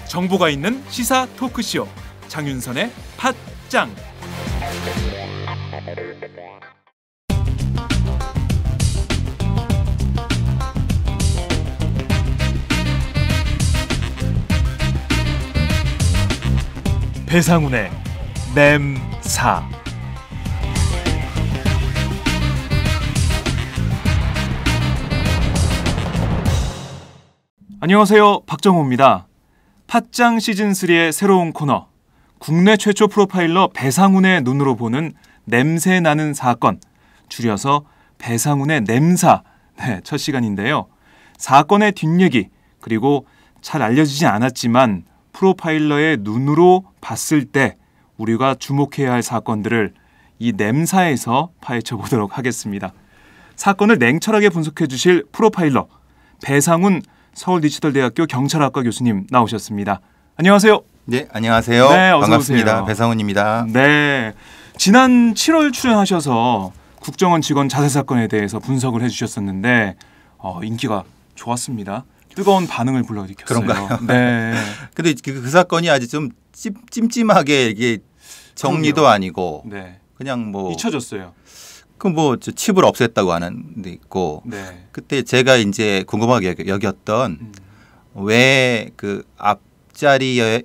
정보가 있는 시사 토크쇼 장윤선의 팟짱. 배상훈의 램사. 안녕하세요, 박정호입니다. 팟짱 시즌3의 새로운 코너, 국내 최초 프로파일러 배상훈의 눈으로 보는 냄새 나는 사건, 줄여서 배상훈의 램사. 첫 시간인데요. 사건의 뒷얘기, 그리고 잘 알려지지 않았지만 프로파일러의 눈으로 봤을 때 우리가 주목해야 할 사건들을 이 램사에서 파헤쳐 보도록 하겠습니다. 사건을 냉철하게 분석해 주실 프로파일러 배상훈 서울디지털대학교 경찰학과 교수님 나오셨습니다. 안녕하세요. 네, 안녕하세요. 네, 어서 반갑습니다. 오세요. 배상훈입니다. 네, 지난 7월 출연하셔서 국정원 직원 자살 사건에 대해서 분석을 해주셨었는데 인기가 좋았습니다. 뜨거운 반응을 불러일으켰어요. 그런가요? 네. 근데 그 사건이 아주 좀 찜찜하게 이게 정리도 그럼요. 아니고 네. 그냥 뭐 잊혀졌어요. 그 뭐 칩을 없앴다고 하는 데 있고 네. 그때 제가 이제 궁금하게 여겼던 왜 그 앞자리일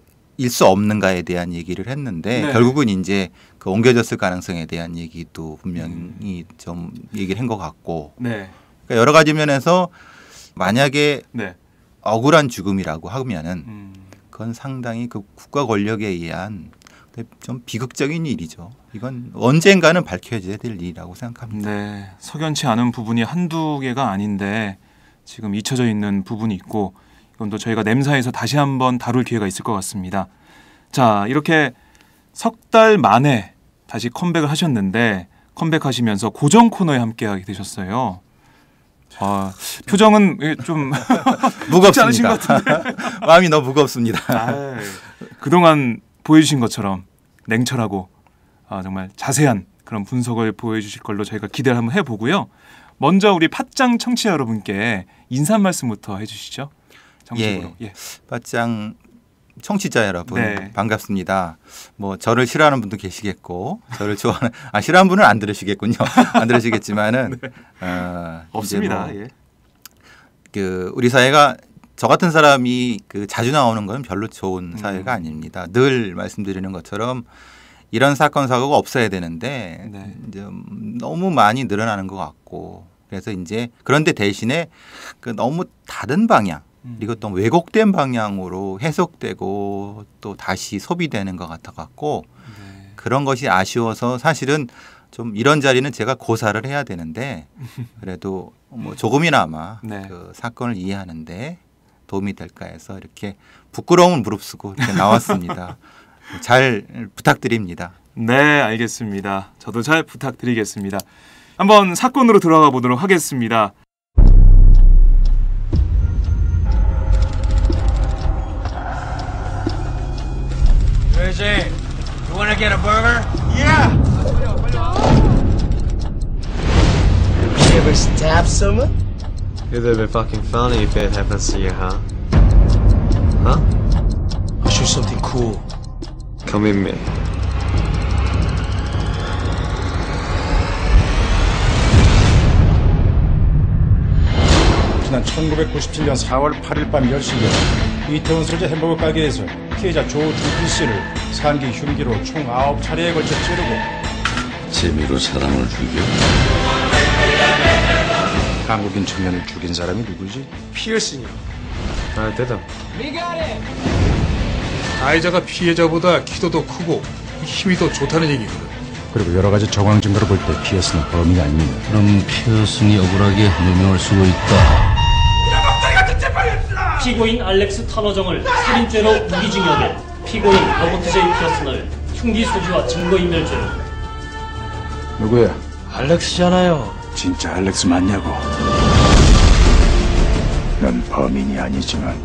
수 없는가에 대한 얘기를 했는데 네. 결국은 이제 그 옮겨졌을 가능성에 대한 얘기도 분명히 좀 얘기를 한 것 같고 네. 그러니까 여러 가지 면에서 만약에 네. 억울한 죽음이라고 하면은 그건 상당히 그 국가 권력에 의한 좀 비극적인 일이죠. 이건 언젠가는 밝혀져야 될 일이라고 생각합니다. 네, 석연치 않은 부분이 한두 개가 아닌데 지금 잊혀져 있는 부분이 있고 이건 또 저희가 램사에서 다시 한번 다룰 기회가 있을 것 같습니다. 자, 이렇게 석 달 만에 다시 컴백을 하셨는데 컴백하시면서 고정 코너에 함께하게 되셨어요. 표정은 좀 쉽지 않으신 무겁습니다. 것 같은데. 마음이 너무 무겁습니다. 그동안 보여주신 것처럼 냉철하고 정말 자세한 그런 분석을 보여주실 걸로 저희가 기대를 한번 해보고요. 먼저 우리 팟짱 청취자 여러분께 인사 한 말씀부터 해주시죠. 정식으로. 예. 팟짱 청취자 여러분 네. 반갑습니다. 뭐 저를 싫어하는 분도 계시겠고 저를 좋아하는 싫어하는 분은 안 들으시겠군요. 안 들으시겠지만은 네. 없습니다. 없습니다. 예. 그 우리 사회가 저 같은 사람이 그 자주 나오는 건 별로 좋은 사회가 아닙니다. 늘 말씀드리는 것처럼 이런 사건 사고가 없어야 되는데 네. 이제 너무 많이 늘어나는 것 같고 그래서 이제 그런데 대신에 그 너무 다른 방향 그리고 또 왜곡된 방향으로 해석되고 또 다시 소비되는 것 같아 갖고 네. 그런 것이 아쉬워서 사실은 좀 이런 자리는 제가 고사를 해야 되는데 그래도 뭐 조금이나마 네. 그 사건을 이해하는데 도움이 될까 해서 이렇게 부끄러움을 무릅쓰고 이렇게 나왔습니다. 잘 부탁드립니다. 네, 알겠습니다. 저도 잘 부탁드리겠습니다. 한번 사건으로 들어가 보도록 하겠습니다. Jay, you want to get a burger? Yeah. You ever stab someone? You've been fucking funny if it happens to you, huh? Huh? I'll show you something cool. Come with me. 지난 1997년 4월 8일 밤 10시경 이태원 소재 햄버거 가게에서 피해자 조준필 씨를 산기 흉기로 총 9차례에 걸쳐 찌르고 재미로 사람을 죽여? 한국인 청년을 죽인 사람이 누구지? 피어싱이요. I did him. 가해자가 피해자보다 키도 더 크고 힘이 더 좋다는 얘기거든. 그리고 여러 가지 정황 증거를 볼 때 피어스는 범인이 아닙니다. 그럼 피어슨이 억울하게 누명을 쓰고 있다. 피고인 알렉스 터너정을 살인죄로 무기징역에 피고인 로버트 제이 피어슨을 흉기 소지와 증거인멸죄로. 누구야? 알렉스잖아요. 진짜 알렉스 맞냐고. 넌 범인이 아니지만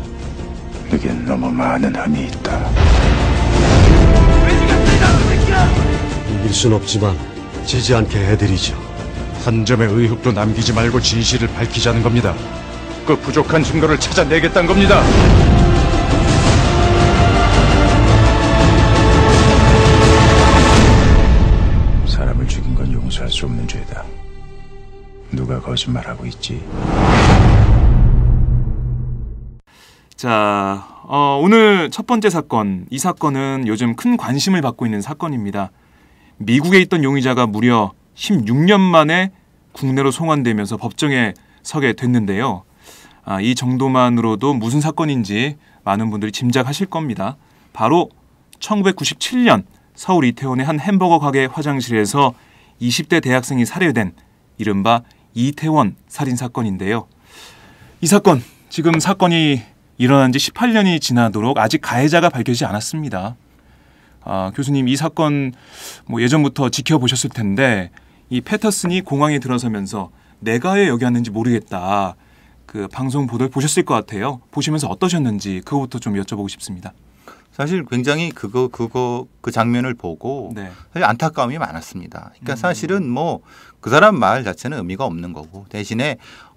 내겐 너무 많은 흠이 있다. 이길 순 없지만 지지 않게 해드리죠. 한 점의 의혹도 남기지 말고 진실을 밝히자는 겁니다. 그 부족한 증거를 찾아내겠다는 겁니다. 사람을 죽인 건 용서할 수 없는 죄다. 누가 거짓말하고 있지? 자, 오늘 첫 번째 사건, 이 사건은 요즘 큰 관심을 받고 있는 사건입니다. 미국에 있던 용의자가 무려 16년 만에 국내로 송환되면서 법정에 서게 됐는데요. 이 정도만으로도 무슨 사건인지 많은 분들이 짐작하실 겁니다. 바로 1997년 서울 이태원의 한 햄버거 가게 화장실에서 20대 대학생이 살해된 이른바 이태원 살인 사건인데요. 이 사건, 지금 사건이 일어난 지 18년이 지나도록 아직 가해자가 밝혀지지 않았습니다. 교수님, 이 사건 예전부터 지켜보셨을 텐데 이 패터슨이 공항에 들어서면서 내가 왜 여기 왔는지 모르겠다. 그 방송 보도를 보셨을 것 같아요. 보시면서 어떠셨는지 그거부터 좀 여쭤보고 싶습니다. 사실 굉장히 그 장면을 보고 네. 사실 안타까움이 많았습니다. 그러니까 사실은 그 사람 말 자체는 의미가 없는 거고 대신에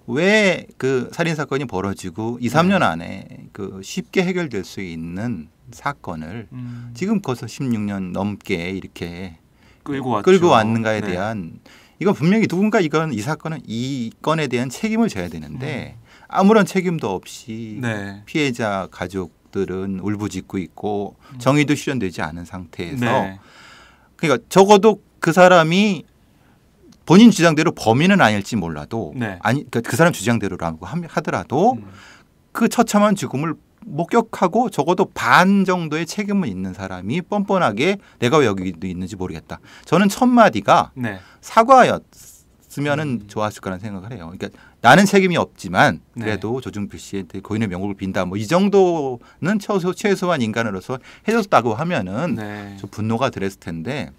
왜 그 살인 사건이 벌어지고 2, 3년 안에 그 쉽게 해결될 수 있는 사건을 지금 벌써 16년 넘게 이렇게 끌고 왔는가에 대한 이건 분명히 누군가 이 사건은 이 건에 대한 책임을 져야 되는데 아무런 책임도 없이 피해자 가족들은 울부짖고 있고 정의도 실현되지 않은 상태에서 그러니까 적어도 그 사람이 본인 주장대로 범인은 아닐지 몰라도 그 사람 주장대로라고 하더라도 그 처참한 죽음을 목격하고 적어도 반 정도의 책임은 있는 사람이 뻔뻔하게 내가 왜 여기 있는지 모르겠다. 저는 첫 마디가 사과였으면 좋았을 거라는 생각을 해요. 그러니까 나는 책임이 없지만 그래도 조중필 씨한테 고인의 명복을 빈다. 이 정도는 최소한 인간으로서 해줬다고 하면은 좀 분노가 들었을 텐데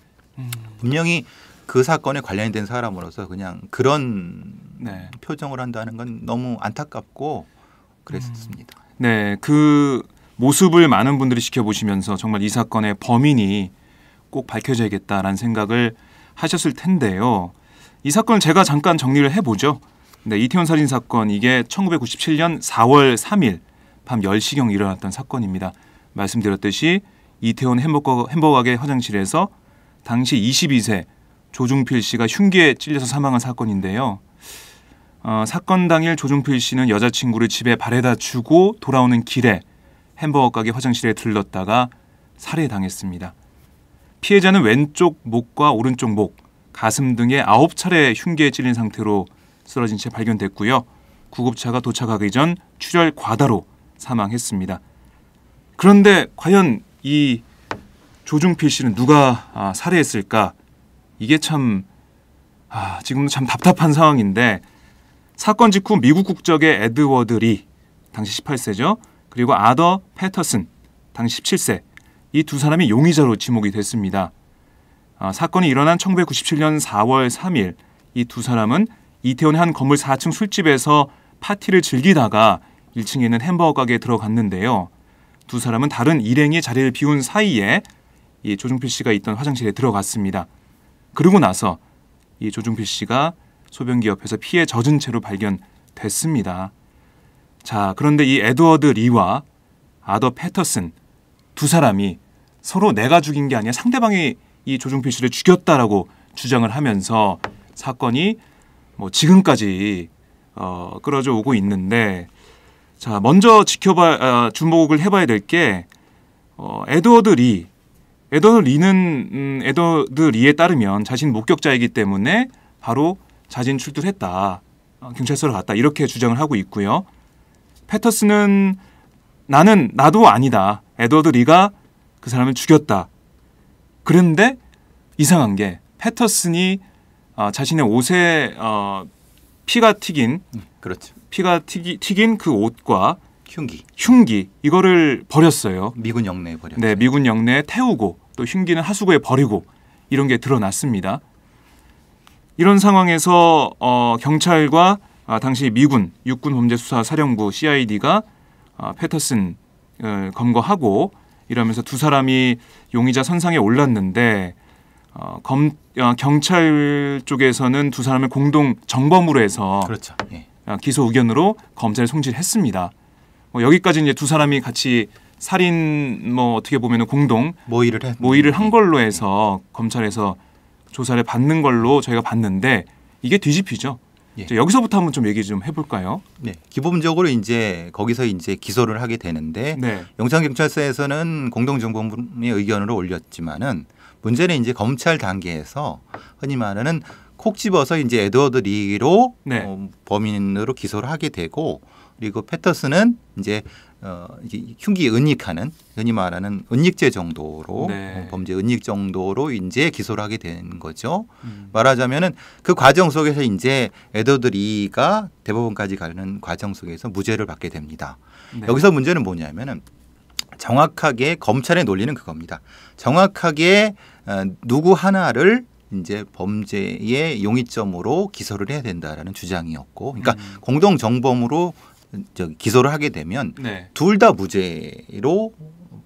분명히 그 사건에 관련된 사람으로서 그냥 그런 표정을 한다는 건 너무 안타깝고 그랬습니다. 네, 그 모습을 많은 분들이 지켜보시면서 정말 이 사건의 범인이 꼭 밝혀져야겠다라는 생각을 하셨을 텐데요. 이 사건을 제가 잠깐 정리를 해보죠. 네, 이태원 살인 사건, 이게 1997년 4월 3일 밤 10시경 일어났던 사건입니다. 말씀드렸듯이 이태원 햄버거 가게 화장실에서 당시 22세 조중필 씨가 흉기에 찔려서 사망한 사건인데요. 사건 당일 조중필 씨는 여자친구를 집에 바래다 주고 돌아오는 길에 햄버거 가게 화장실에 들렀다가 살해당했습니다. 피해자는 왼쪽 목과 오른쪽 목, 가슴 등에 9차례 흉기에 찔린 상태로 쓰러진 채 발견됐고요. 구급차가 도착하기 전 출혈 과다로 사망했습니다. 그런데 과연 이 조중필 씨는 누가 살해했을까? 이게 참 지금도 참 답답한 상황인데 사건 직후 미국 국적의 에드워드 리, 당시 18세죠. 그리고 아더 패터슨, 당시 17세. 이 두 사람이 용의자로 지목이 됐습니다. 사건이 일어난 1997년 4월 3일 이 두 사람은 이태원의 한 건물 4층 술집에서 파티를 즐기다가 1층에 있는 햄버거 가게에 들어갔는데요. 두 사람은 다른 일행이 자리를 비운 사이에 이 조중필 씨가 있던 화장실에 들어갔습니다. 그러고 나서 이 조중필 씨가 소변기 옆에서 피에 젖은 채로 발견됐습니다. 자, 그런데 이 에드워드 리와 아더 패터슨 두 사람이 서로 내가 죽인 게 아니라 상대방이 이 조중필 씨를 죽였다라고 주장을 하면서 사건이 지금까지 끌어져 오고 있는데, 자, 먼저 주목을 해봐야 될 게 에드워드 리는 에드워드 리에 따르면 자신 목격자이기 때문에 바로 자진 출두했다, 경찰서로 갔다, 이렇게 주장을 하고 있고요. 패터슨은 나도 아니다, 에드워드 리가 그 사람을 죽였다. 그런데 이상한 게 패터슨이 자신의 옷에 피가 튀긴 그 옷과 흉기 이거를 버렸어요. 미군 영내에 버렸어요. 네, 미군 영내에 태우고 또 흉기는 하수구에 버리고 이런 게 드러났습니다. 이런 상황에서 경찰과 당시 미군 육군범죄수사사령부 CID가 패터슨을 검거하고 이러면서 두 사람이 용의자 선상에 올랐는데 경찰 쪽에서는 두 사람을 공동 정범으로 해서 그렇죠. 예. 기소 의견으로 검찰에 송치했습니다. 여기까지 이제 두 사람이 같이 살인 어떻게 보면 공동 모의를 한 걸로 해서 검찰에서 조사를 받는 걸로 저희가 봤는데 이게 뒤집히죠. 예. 여기서부터 한번 좀 얘기 좀 해볼까요? 네, 기본적으로 이제 거기서 이제 기소를 하게 되는데 네. 영장경찰서에서는 공동정범의 의견으로 올렸지만은 문제는 이제 검찰 단계에서 흔히 말하는 콕 집어서 이제 에드워드 리로 네. 범인으로 기소를 하게 되고 그리고 패터슨은 이제 흉기 은닉하는 흔히 말하는 은닉죄 정도로 네. 범죄 은닉 정도로 이제 기소를 하게 되는 거죠. 말하자면은 그 과정 속에서 이제 에드워드 리가 대법원까지 가는 과정 속에서 무죄를 받게 됩니다. 네. 여기서 문제는 뭐냐면은 정확하게 검찰의 논리는 그겁니다. 정확하게 누구 하나를 이제 범죄의 용의점으로 기소를 해야 된다라는 주장이었고, 그러니까 공동 정범으로 기소를 하게 되면 네. 둘 다 무죄로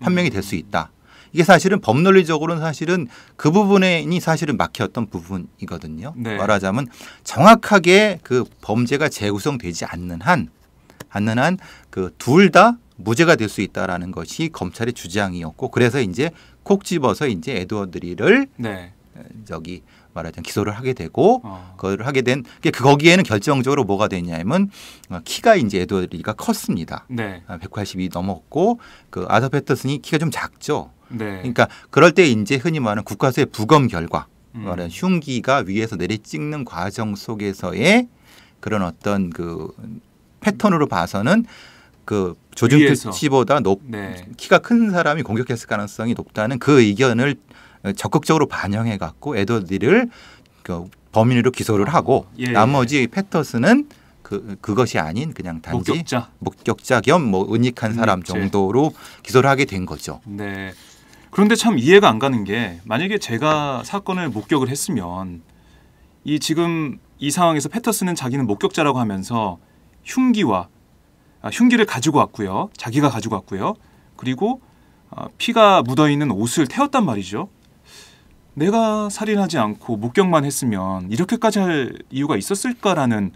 판명이 될 수 있다. 이게 사실은 법논리적으로는 사실은 그 부분이 사실은 막혔던 부분이거든요. 네. 말하자면 정확하게 그 범죄가 재구성되지 않는 한 그 둘 다 무죄가 될 수 있다라는 것이 검찰의 주장이었고, 그래서 이제 콕 집어서 이제 에드워드 리를 네. 말하자면 기소를 하게 되고 그걸 하게 된 거기에는 결정적으로 뭐가 되냐면 키가 이제 에드워드 리가 컸습니다. 네. 180이 넘었고 그 아서 패터슨이 키가 좀 작죠. 네. 그러니까 그럴 때 이제 흔히 말하는 국과수의 부검 결과, 말하는 흉기가 위에서 내리 찍는 과정 속에서의 그런 어떤 그 패턴으로 봐서는 그 조준특치보다 네. 키가 큰 사람이 공격했을 가능성이 높다는 그 의견을 적극적으로 반영해 갖고 에드워드 리를 그 범인으로 기소를 하고 나머지 패터슨은 그것이 아닌 그냥 단지 목격자 겸 은닉한 사람 정도로 기소를 하게 된 거죠. 네. 그런데 참 이해가 안 가는 게 만약에 제가 사건을 목격을 했으면 지금 이 상황에서 패터슨은 자기는 목격자라고 하면서 흉기를 가지고 왔고요. 자기가 가지고 왔고요. 그리고 피가 묻어있는 옷을 태웠단 말이죠. 내가 살인하지 않고 목격만 했으면 이렇게까지 할 이유가 있었을까라는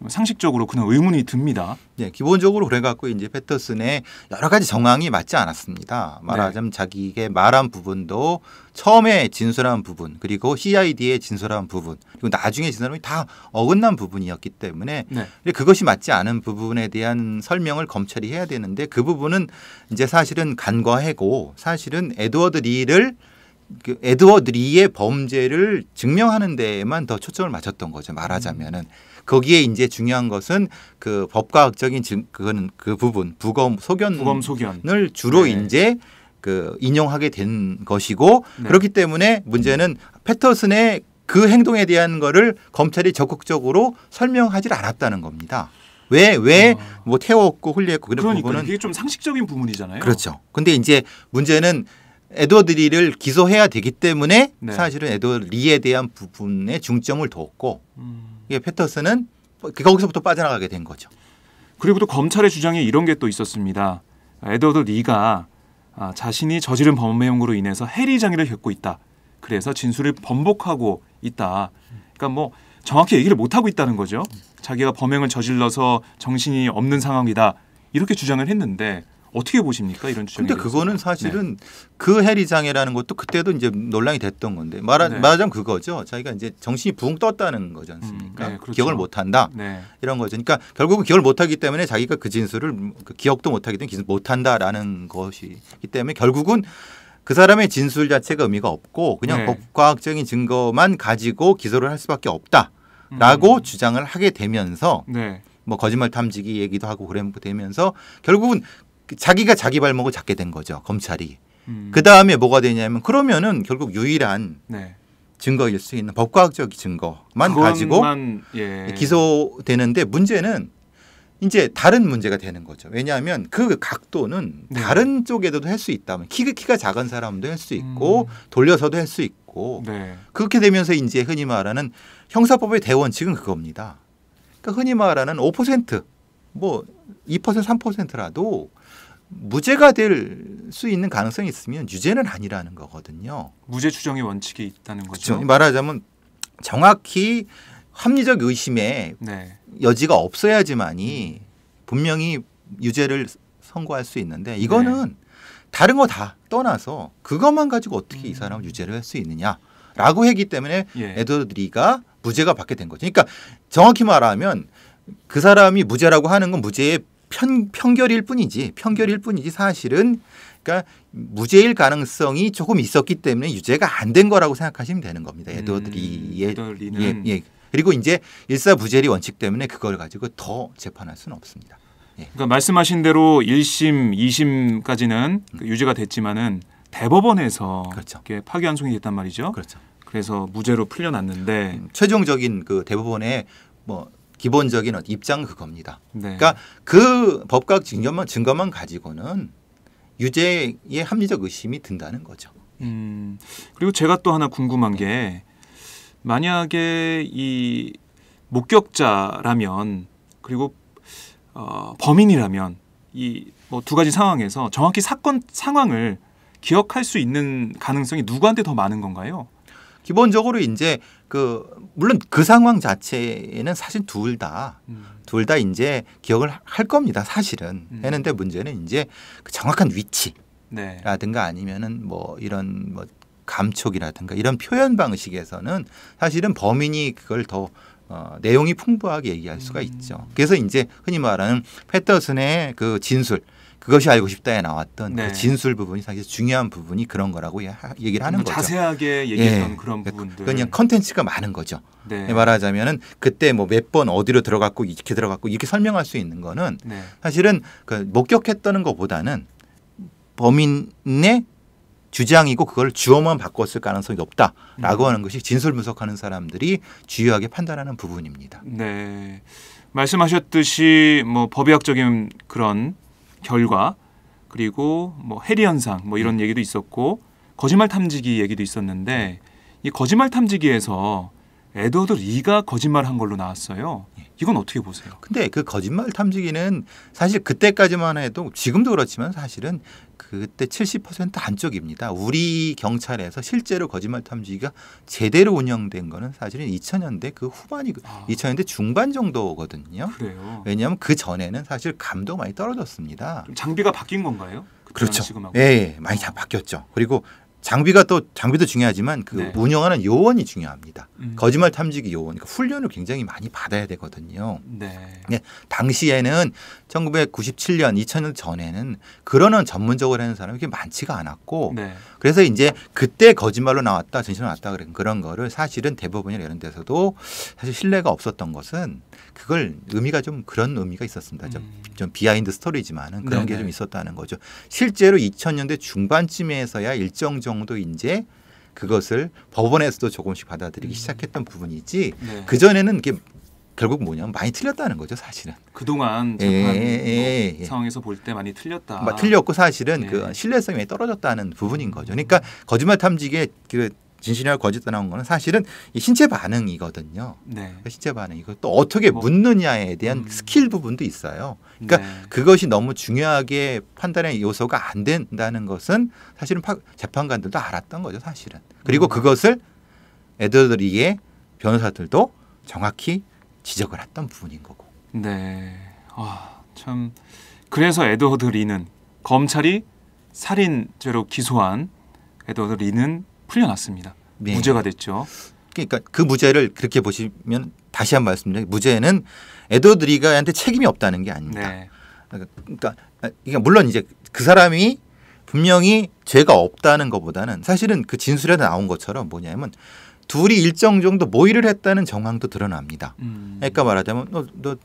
상식적으로 그냥 의문이 듭니다. 네, 기본적으로 그래갖고 이제 패터슨의 여러 가지 정황이 맞지 않았습니다. 말하자면 자기가 말한 부분도 처음에 진술한 부분, 그리고 CID에 진술한 부분, 그리고 나중에 진술한 부분이 다 어긋난 부분이었기 때문에 그것이 맞지 않은 부분에 대한 설명을 검찰이 해야 되는데 그 부분은 이제 사실은 간과하고 사실은 에드워드 리의 범죄를 증명하는 데에만 더 초점을 맞췄던 거죠. 말하자면은. 거기에 이제 중요한 것은 그 법과학적인 그 부분 부검 소견을 주로 이제 그 인용하게 된 것이고 그렇기 때문에 문제는 패터슨의 그 행동에 대한 거를 검찰이 적극적으로 설명하지 않았다는 겁니다. 왜 뭐 태웠고 훌리했고 그런 부분은 이게 좀 상식적인 부분이잖아요. 그렇죠. 근데 이제 문제는 에드워드 리를 기소해야 되기 때문에 사실은 에드워드 리에 대한 부분에 중점을 뒀고 이게 패터슨은 거기서부터 빠져나가게 된 거죠. 그리고 또 검찰의 주장에 이런 게 또 있었습니다. 에드워드 리가 자신이 저지른 범행으로 인해서 해리 장애를 겪고 있다. 그래서 진술을 번복하고 있다. 그러니까 뭐 정확히 얘기를 못 하고 있다는 거죠. 자기가 범행을 저질러서 정신이 없는 상황이다. 이렇게 주장을 했는데 어떻게 보십니까? 이런 주장에 근데 그거는 사실은 그 해리 장애라는 것도 그때도 이제 논란이 됐던 건데 말하자면 그거죠. 자기가 이제 정신이 붕 떴다는 거지 않습니까? 그렇죠. 기억을 못 한다. 이런 거죠. 그러니까 결국은 기억을 못 하기 때문에 자기가 그 진술을 기억도 못 하기 때문에 진술 못 한다라는 것이기 때문에 결국은 그 사람의 진술 자체가 의미가 없고 그냥 법과학적인 증거만 가지고 기소를 할 수밖에 없다라고 주장을 하게 되면서 뭐 거짓말 탐지기 얘기도 하고 그러면서 결국은 자기가 자기 발목을 잡게 된 거죠. 검찰이. 그다음에 뭐가 되냐면 그러면은 결국 유일한 증거일 수 있는 법과학적 증거만 가지고 기소되는데 문제는 이제 다른 문제가 되는 거죠. 왜냐하면 그 각도는 다른 쪽에도 할 수 있다면 키가 작은 사람도 할 수 있고 돌려서도 할 수 있고 그렇게 되면서 이제 흔히 말하는 형사법의 대원칙은 그겁니다. 그러니까 흔히 말하는 5% 뭐 2% 3%라도 무죄가 될 수 있는 가능성이 있으면 유죄는 아니라는 거거든요. 무죄 추정의 원칙이 있다는 거죠. 그렇죠. 말하자면 정확히 합리적 의심에 네. 여지가 없어야지만이 분명히 유죄를 선고할 수 있는데 이거는 다른 거 다 떠나서 그것만 가지고 어떻게 이 사람을 유죄를 할 수 있느냐라고 했기 때문에 에드워드 리가 무죄가 받게 된 거죠. 그러니까 정확히 말하면 그 사람이 무죄라고 하는 건 무죄의 편결일 뿐이지 사실은 그러니까 무죄일 가능성이 조금 있었기 때문에 유죄가 안 된 거라고 생각하시면 되는 겁니다. 에드워드 리의 그리고 이제 일사부재리 원칙 때문에 그걸 가지고 더 재판할 수는 없습니다. 그러니까 말씀하신 대로 1심, 2심까지는 유죄가 됐지만은 대법원에서 그렇죠. 파기환송이 됐단 말이죠. 그렇죠. 그래서 무죄로 풀려났는데 최종적인 그 대법원의 뭐 기본적인 입장은 그겁니다. 네. 그러니까 그 법과 증거만 가지고는 유죄의 합리적 의심이 든다는 거죠. 그리고 제가 또 하나 궁금한 게 만약에 이 목격자라면 그리고 범인이라면 이 뭐 두 가지 상황에서 정확히 사건 상황을 기억할 수 있는 가능성이 누구한테 더 많은 건가요? 기본적으로 이제 물론 그 상황 자체에는 사실 둘 다 이제 기억을 할 겁니다. 사실은 했는데 문제는 이제 그 정확한 위치라든가 아니면은 뭐 이런 뭐 감촉이라든가 이런 표현 방식에서는 사실은 범인이 그걸 더 내용이 풍부하게 얘기할 수가 있죠. 그래서 이제 흔히 말하는 패터슨의 그 진술 그것이 알고 싶다에 나왔던 그 진술 부분이 사실 중요한 부분이 그런 거라고 얘기를 하는 거죠. 자세하게 얘기했던 그런 부분들. 그냥 컨텐츠가 많은 거죠. 말하자면은 그때 뭐 몇 번 어디로 들어갔고 이렇게 설명할 수 있는 거는 사실은 그 목격했다는 것보다는 범인의 주장이고 그걸 주어만 바꿨을 가능성이 높다라고 하는 것이 진술 분석하는 사람들이 주요하게 판단하는 부분입니다. 네, 말씀하셨듯이 뭐 법의학적인 그런 결과 그리고 뭐 해리 현상 뭐 이런 얘기도 있었고 거짓말 탐지기 얘기도 있었는데 이 거짓말 탐지기에서 에드워드 리가 거짓말한 걸로 나왔어요. 이건 어떻게 보세요? 근데 그 거짓말 탐지기는 사실 그때까지만 해도 지금도 그렇지만 사실은 그때 70% 안쪽입니다. 우리 경찰에서 실제로 거짓말 탐지기가 제대로 운영된 거는 사실은 2000년대 그 후반이 2000년대 중반 정도거든요. 그래요. 왜냐하면 그 전에는 사실 감도 많이 떨어졌습니다. 장비가 바뀐 건가요? 그렇죠. 예, 많이 바뀌었죠. 그리고 장비도 중요하지만 그 운영하는 요원이 중요합니다. 거짓말 탐지기 요원, 그러니까 훈련을 굉장히 많이 받아야 되거든요. 당시에는 1997년, 2000년 전에는 그러는 전문적으로 하는 사람이 그렇게 많지가 않았고, 그래서 이제 그때 거짓말로 나왔다, 진실로 나왔다 그런 거를 사실은 대법원이나 이런 데서도 사실 신뢰가 없었던 것은 그걸 의미가 좀 그런 의미가 있었습니다. 좀 비하인드 스토리지만은 그런 게 좀 있었다는 거죠. 실제로 2000년대 중반쯤에서야 일정 정도 이제 그것을 법원에서도 조금씩 받아들이기 시작했던 부분이지 그 전에는 이게 결국 뭐냐면 많이 틀렸다는 거죠, 사실은. 그동안 재판 상황에서 볼 때 많이 틀렸다. 틀렸고 사실은 그 신뢰성이 많이 떨어졌다는 부분인 거죠. 그러니까 거짓말 탐지기에 그 진실이나 거짓 나온 거는 사실은 이 신체 반응이거든요. 신체 반응. 이거 또 어떻게 묻느냐에 대한 스킬 부분도 있어요. 그러니까 그것이 너무 중요하게 판단의 요소가 안 된다는 것은 사실은 재판관들도 알았던 거죠, 사실은. 그리고 그것을 에드워드 리의 변호사들도 정확히 지적을 했던 부분인 거고. 네. 참 그래서 에드워드 리는 검찰이 살인죄로 기소한 에드워드 리는 풀려났습니다. 무죄가 됐죠. 그러니까 그 무죄를 그렇게 보시면 다시 한번 말씀드리면 무죄는 에드워드 리가한테 책임이 없다는 게 아닙니다. 그러니까 물론 이제 그 사람이 분명히 죄가 없다는 것보다는 사실은 그 진술에 나온 것처럼 뭐냐면 둘이 일정 정도 모의를 했다는 정황도 드러납니다. 그러니까 말하자면 너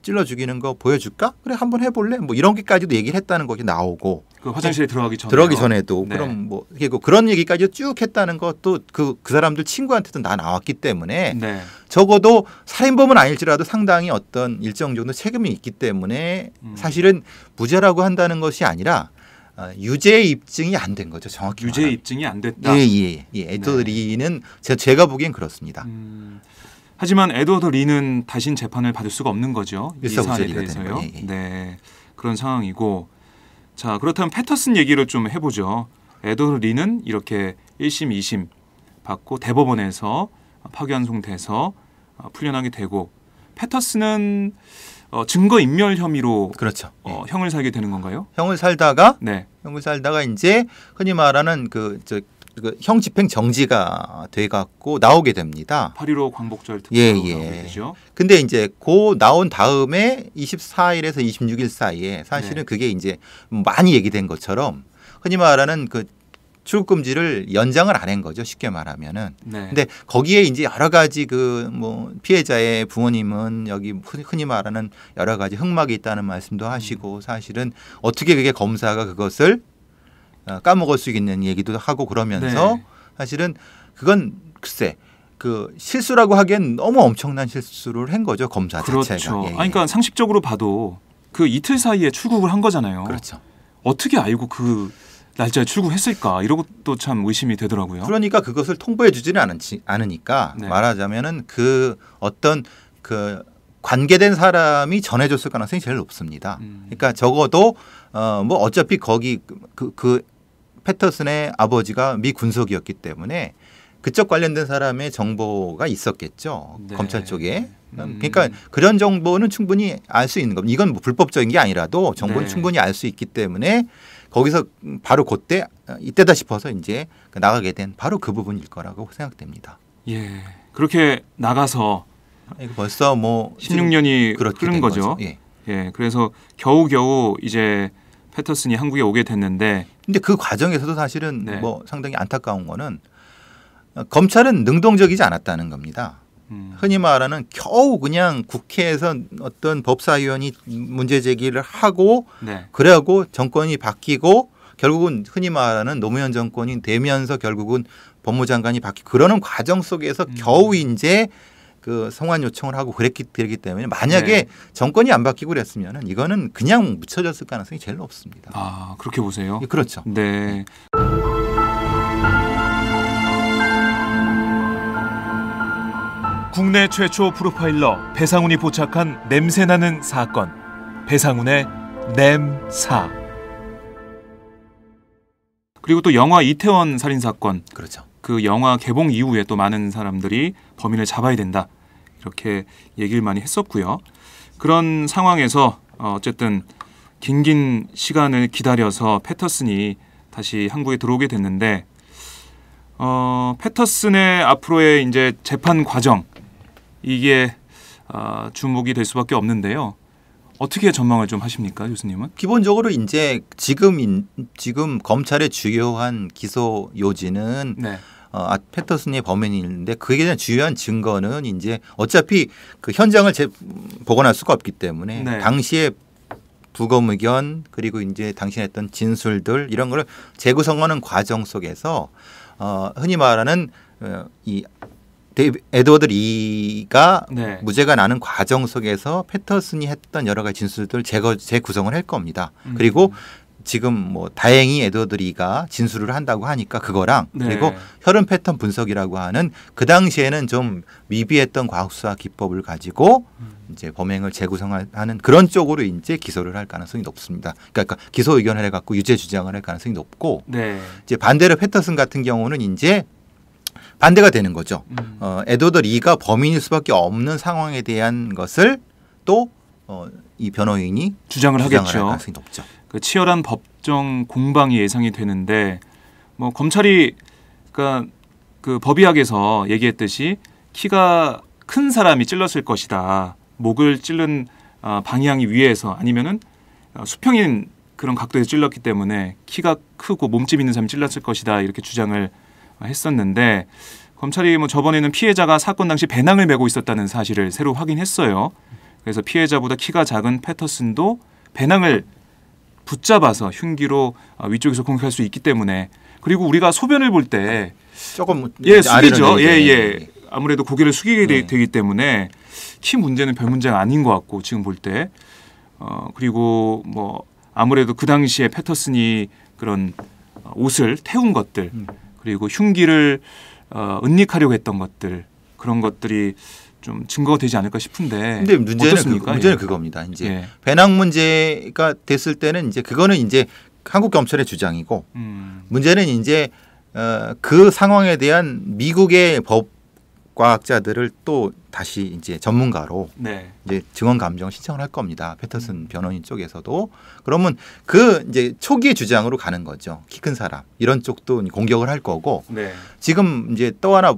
찔러 죽이는 거 보여줄까? 그래 한번 해볼래? 뭐 이런 게까지도 얘기를 했다는 것이 나오고 그 화장실에 들어가기 전에도 그럼 뭐 그런 얘기까지 쭉 했다는 것도 그 사람들 친구한테도 나왔기 때문에 적어도 살인범은 아닐지라도 상당히 어떤 일정 정도 책임이 있기 때문에 사실은 무죄라고 한다는 것이 아니라 유죄의 입증이 안 된 거죠. 정확히 유죄의 입증이 안 됐다. 에드워드 리는 제가 보기엔 그렇습니다. 하지만 에드워드 리는 다신 재판을 받을 수가 없는 거죠. 이 사안에 일사부재리가 대해서요. 네, 그런 상황이고 자, 그렇다면 패터슨 얘기를 좀 해보죠. 에드워드 리는 이렇게 1심, 2심 받고 대법원에서 파기환송돼서 풀려나게 되고 패터슨은 증거인멸 혐의로 그렇죠. 형을 살게 되는 건가요? 형을 살다가 네. 이제 흔히 말하는 형 집행 정지가 돼갖고 나오게 됩니다. 8.15 광복절 특별로 나오게 예. 되죠. 근데 이제 나온 다음에 24일에서 26일 사이에 사실은 네. 그게 이제 많이 얘기된 것처럼 흔히 말하는 그 출국 금지를 연장을 안 한 거죠. 쉽게 말하면은. 네. 근데 거기에 이제 여러 가지 피해자의 부모님은 여기 흔히 말하는 여러 가지 흑막이 있다는 말씀도 하시고 사실은 어떻게 그게 검사가 그것을 까먹을 수 있는 얘기도 하고 그러면서 네. 사실은 그건 글쎄 그 실수라고 하기엔 너무 엄청난 실수를 한 거죠. 검사 그렇죠. 자체가. 예, 예. 그러니까 상식적으로 봐도 그 이틀 사이에 출국을 한 거잖아요. 그렇죠. 어떻게 알고 그 날짜에 출국했을까? 이런 것도 참 의심이 되더라고요. 그러니까 그것을 통보해 주지는 않으니까 네. 말하자면은 그 어떤 그 관계된 사람이 전해줬을 가능성이 제일 높습니다. 그러니까 적어도 어차피 거기 그 패터슨의 아버지가 미 군속이었기 때문에 그쪽 관련된 사람의 정보가 있었겠죠. 네. 검찰 쪽에. 그러니까 그런 정보는 충분히 알 수 있는 겁니다. 이건 뭐 불법적인 게 아니라도 정보는 네. 충분히 알 수 있기 때문에 거기서 바로 그때 이때다 싶어서 이제 나가게 된 바로 그 부분일 거라고 생각됩니다. 예. 그렇게 나가서 이거 벌써 16년이 그렇게 흐른 된 거죠. 예. 예. 그래서 겨우겨우 이제 패터슨이 한국에 오게 됐는데 근데 그 과정에서도 사실은 네. 상당히 안타까운 거는 검찰은 능동적이지 않았다는 겁니다. 흔히 말하는 겨우 그냥 국회에서 어떤 법사위원이 문제 제기를 하고 네. 그래하고 정권이 바뀌고 결국은 흔히 말하는 노무현 정권이 되면서 결국은 법무장관이 바뀌고 그러는 과정 속에서 겨우 이제 그 성환 요청을 하고 그랬기 때문에 만약에 네. 정권이 안 바뀌고 그랬으면은 이거는 그냥 묻혀졌을 가능성이 제일 높습니다. 아, 그렇게 보세요. 예, 그렇죠. 네. 국내 최초 프로파일러 배상훈이 포착한 냄새나는 사건. 배상훈의 냄사. 그리고 또 영화 이태원 살인 사건. 그렇죠. 그 영화 개봉 이후에 또 많은 사람들이 범인을 잡아야 된다. 이렇게 얘기를 많이 했었고요. 그런 상황에서 어쨌든 긴 시간을 기다려서 패터슨이 다시 한국에 들어오게 됐는데 패터슨의 앞으로의 이제 재판 과정 이게 주목이 될 수밖에 없는데요. 어떻게 전망을 좀 하십니까, 교수님은? 기본적으로 이제 지금 검찰의 주요한 기소 요지는 네. 패터슨의 범인인데 그에 대한 주요한 증거는 이제 어차피 그 현장을 복원할 수가 없기 때문에 네. 당시에 부검 의견 그리고 이제 당신이 했던 진술들 이런 거를 재구성하는 과정 속에서 흔히 말하는 이 에드워드 리가 네. 무죄가 나는 과정 속에서 패터슨이 했던 여러 가지 진술들 재구성을 할 겁니다. 그리고 지금 다행히 에드워드 리가 진술을 한다고 하니까 그거랑 네. 그리고 혈흔 패턴 분석이라고 하는 그 당시에는 좀 미비했던 과학수사 기법을 가지고 이제 범행을 재구성하는 그런 쪽으로 이제 기소를 할 가능성이 높습니다. 그러니까 기소 의견을 해갖고 유죄 주장을 할 가능성이 높고 네. 이제 반대로 패터슨 같은 경우는 이제 반대가 되는 거죠. 에드워드 리가 범인일 수밖에 없는 상황에 대한 것을 또 이 변호인이 주장을 할 하겠죠. 가능성이 높죠. 그 치열한 법정 공방이 예상이 되는데 검찰이 그러니까 그 법의학에서 얘기했듯이 키가 큰 사람이 찔렀을 것이다. 목을 찔른 방향이 위에서 아니면은 수평인 그런 각도에서 찔렀기 때문에 키가 크고 몸집 있는 사람이 찔렀을 것이다. 이렇게 주장을 했었는데 검찰이 저번에는 피해자가 사건 당시 배낭을 메고 있었다는 사실을 새로 확인했어요. 그래서 피해자보다 키가 작은 패터슨도 배낭을 붙잡아서 흉기로 위쪽에서 공격할 수 있기 때문에 그리고 우리가 소변을 볼 때 조금 숙이죠. 아무래도 고개를 숙이게 되기 때문에 키 문제는 별 문제가 아닌 것 같고 지금 볼 때 그리고 아무래도 그 당시에 패터슨이 그런 옷을 태운 것들 그리고 흉기를 은닉하려고 했던 것들 그런 것들이 좀 증거가 되지 않을까 싶은데. 근데 문제는 어떻습니까? 문제는 예. 그겁니다. 이제 예. 배낭 문제가 됐을 때는 이제 그거는 이제 한국 검찰의 주장이고 문제는 이제 그 상황에 대한 미국의 법과학자들을 또 다시 이제 전문가로 네. 이제 증언 감정 신청을 할 겁니다. 패터슨 변호인 쪽에서도. 그러면 그 이제 초기의 주장으로 가는 거죠. 키 큰 사람 이런 쪽도 공격을 할 거고. 네. 지금 이제 또 하나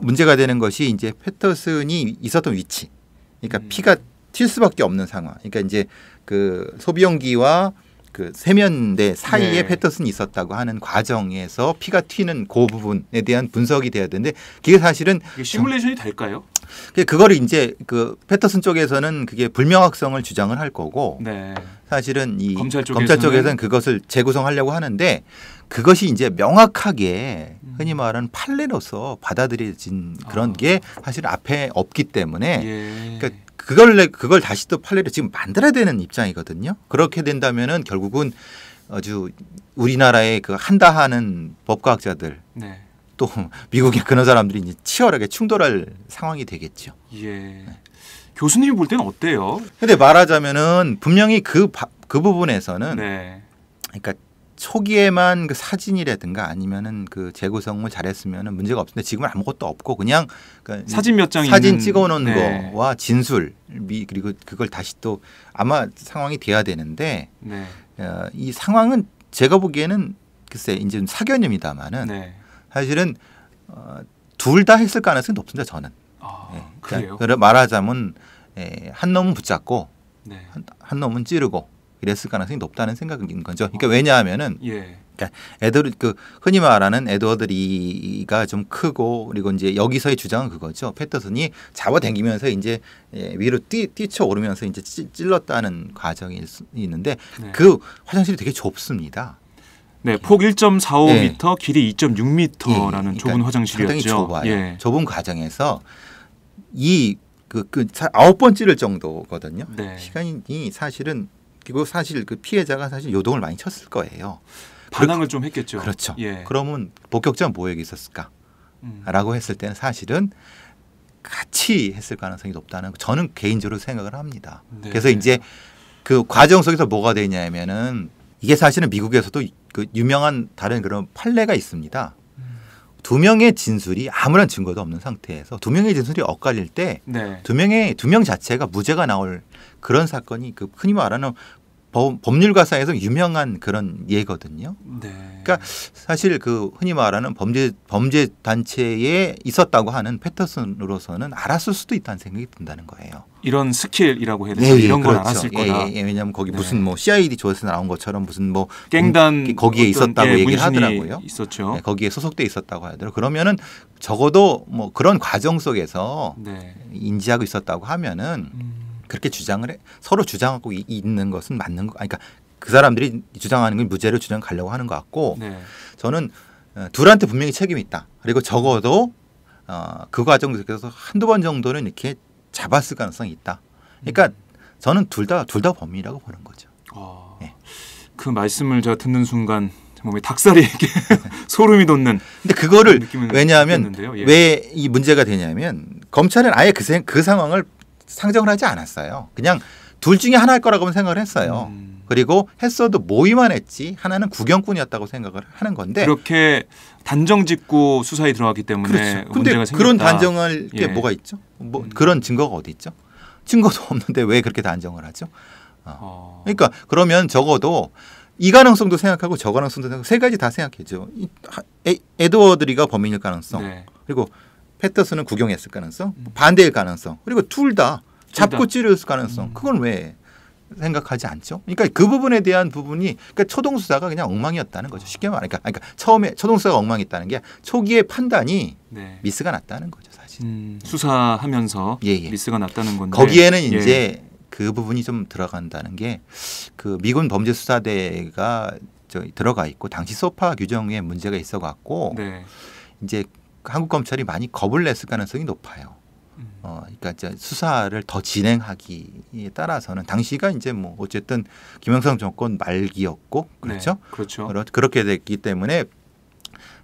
문제가 되는 것이 이제 패터슨이 있었던 위치. 그러니까 피가 튈 수밖에 없는 상황. 그러니까 이제 그 소비용기와 그 세면대 사이에 네. 패터슨이 있었다고 하는 과정에서 피가 튀는 그 부분에 대한 분석이 돼야 되는데 그게 사실은 이게 시뮬레이션이 될까요? 그거를 이제 그 패터슨 쪽에서는 그게 불명확성을 주장을 할 거고 네. 사실은 이 검찰 검찰 쪽에서는 그것을 재구성하려고 하는데 그것이 이제 명확하게 흔히 말하는 판례로서 받아들여진 그런 게 사실 앞에 없기 때문에 예. 그러니까 그걸 다시 또 판례를 지금 만들어야 되는 입장이거든요. 그렇게 된다면은 결국은 아주 우리나라의 그 한다 하는 법과학자들 네. 또 미국의 그런 사람들이 이제 치열하게 충돌할 상황이 되겠죠. 예. 교수님이 볼 때는 어때요? 근데 말하자면은 분명히 그 부분에서는 네. 그러니까 초기에만 그 사진이라든가 아니면은 그 재구성을 잘했으면은 문제가 없는데 지금은 아무것도 없고 그냥 그러니까 사진 몇 장 사진 있는 찍어놓은 네. 거와 진술 그리고 그걸 다시 또 아마 상황이 돼야 되는데 네. 이 상황은 제가 보기에는 글쎄 이제 좀 사견입니다만은 네. 사실은 둘 다 했을 가능성이 높습니다. 저는. 아, 예. 그래요? 그러니까 말하자면 한 놈은 붙잡고 네. 한 놈은 찌르고 이랬을 가능성이 높다는 생각인 거죠. 그러니까 왜냐하면은 예. 그러니까 흔히 말하는 에드워드 리가 좀 크고 그리고 이제 여기서의 주장은 그거죠. 패터슨이 잡아당기면서 이제 위로 뛰쳐 오르면서 이제 찔렀다는 과정이 있는데 네. 그 화장실이 되게 좁습니다. 네, 폭 1.45m, 예. 길이 2.6m라는 그러니까 좁은 화장실이었죠. 상당히 좁아요. 예. 좁은 과정에서 이 아홉 번 찌를 정도거든요. 네. 시간이 사실은 그리고 사실 그 피해자가 사실 요동을 많이 쳤을 거예요. 반항을 좀 했겠죠. 그렇죠. 예. 그러면 복격자 뭐에게 있었을까? 라고 했을 때는 사실은 같이 했을 가능성이 높다는 저는 개인적으로 생각을 합니다. 네. 그래서 이제 그 과정 속에서 뭐가 되냐면은 이게 사실은 미국에서도 그 유명한 다른 그런 판례가 있습니다. 두 명의 진술이 아무런 증거도 없는 상태에서 두 명의 진술이 엇갈릴 때 네. 두 명 자체가 무죄가 나올 그런 사건이 그 흔히 말하는 법률가사에서 유명한 그런 예거든요. 네. 그러니까 사실 그 흔히 말하는 범죄 단체에 있었다고 하는 패터슨으로서는 알았을 수도 있다는 생각이 든다는 거예요. 이런 스킬이라고 해야 되나 이런 걸 그렇죠. 알았을 거다. 왜냐하면 거기 네. 무슨 뭐 CID 조회에서 나온 것처럼 무슨 뭐 갱단 거기에 있었다고 얘기를 문신이 하더라고요. 있었죠. 네, 거기에 소속돼 있었다고 하더라고요. 그러면은 적어도 뭐 그런 과정 속에서 네. 인지하고 있었다고 하면은 그렇게 서로 주장하고 있는 것은 맞는 거. 그러니까 그 사람들이 주장하는 건 무죄로 주장하려고 하는 것 같고 네. 저는 둘한테 분명히 책임이 있다. 그리고 적어도 그 과정 속에서 한두 번 정도는 이렇게 잡았을 가능성이 있다. 그러니까 저는 둘 다 범인이라고 보는 거죠. 네. 그 말씀을 제가 듣는 순간 몸에 닭살이 이렇게 소름이 돋는. 근데 그거를 느낌을 왜냐하면 느꼈는데요. 예. 왜 이 문제가 되냐면 검찰은 아예 그 상황을 상정을 하지 않았어요. 그냥 둘 중에 하나일 거라고 생각을 했어요. 그리고 했어도 모의만 했지 하나는 구경꾼이었다고 생각을 하는 건데 그렇게 단정 짓고 수사에 들어갔기 때문에 그렇죠. 근데 문제가 생겼다. 그런 단정할 게 예. 뭐가 있죠? 뭐 그런 증거가 어디 있죠? 증거도 없는데 왜 그렇게 단정을 하죠? 그러니까 그러면 적어도 이 가능성도 생각하고 저 가능성도 생각하고 세 가지 다 생각해죠. 에드워드 리가 범인일 가능성 네. 그리고 패터슨은 구경했을 가능성 반대일 가능성 그리고 둘 다 잡고 찌르었을 가능성 그건 왜 생각하지 않죠? 그러니까 그 부분에 대한 부분이 그러니까 초동 수사가 그냥 엉망이었다는 거죠. 쉽게 말하니까 그러니까 처음에 초동 수사가 엉망이었다는 게 초기의 판단이 네. 미스가 났다는 거죠, 사실. 수사하면서 예. 미스가 났다는 건데 거기에는 예. 이제 그 부분이 좀 들어간다는 게 그 미군 범죄수사대가 들어가 있고 당시 소파 규정에 문제가 있어 갖고 네. 이제 한국 검찰이 많이 겁을 냈을 가능성이 높아요. 그러니까 이제 수사를 더 진행하기에 따라서는 당시가 이제 뭐 어쨌든 김영삼 정권 말기였고 그렇죠. 네, 그렇죠. 그렇게 됐기 때문에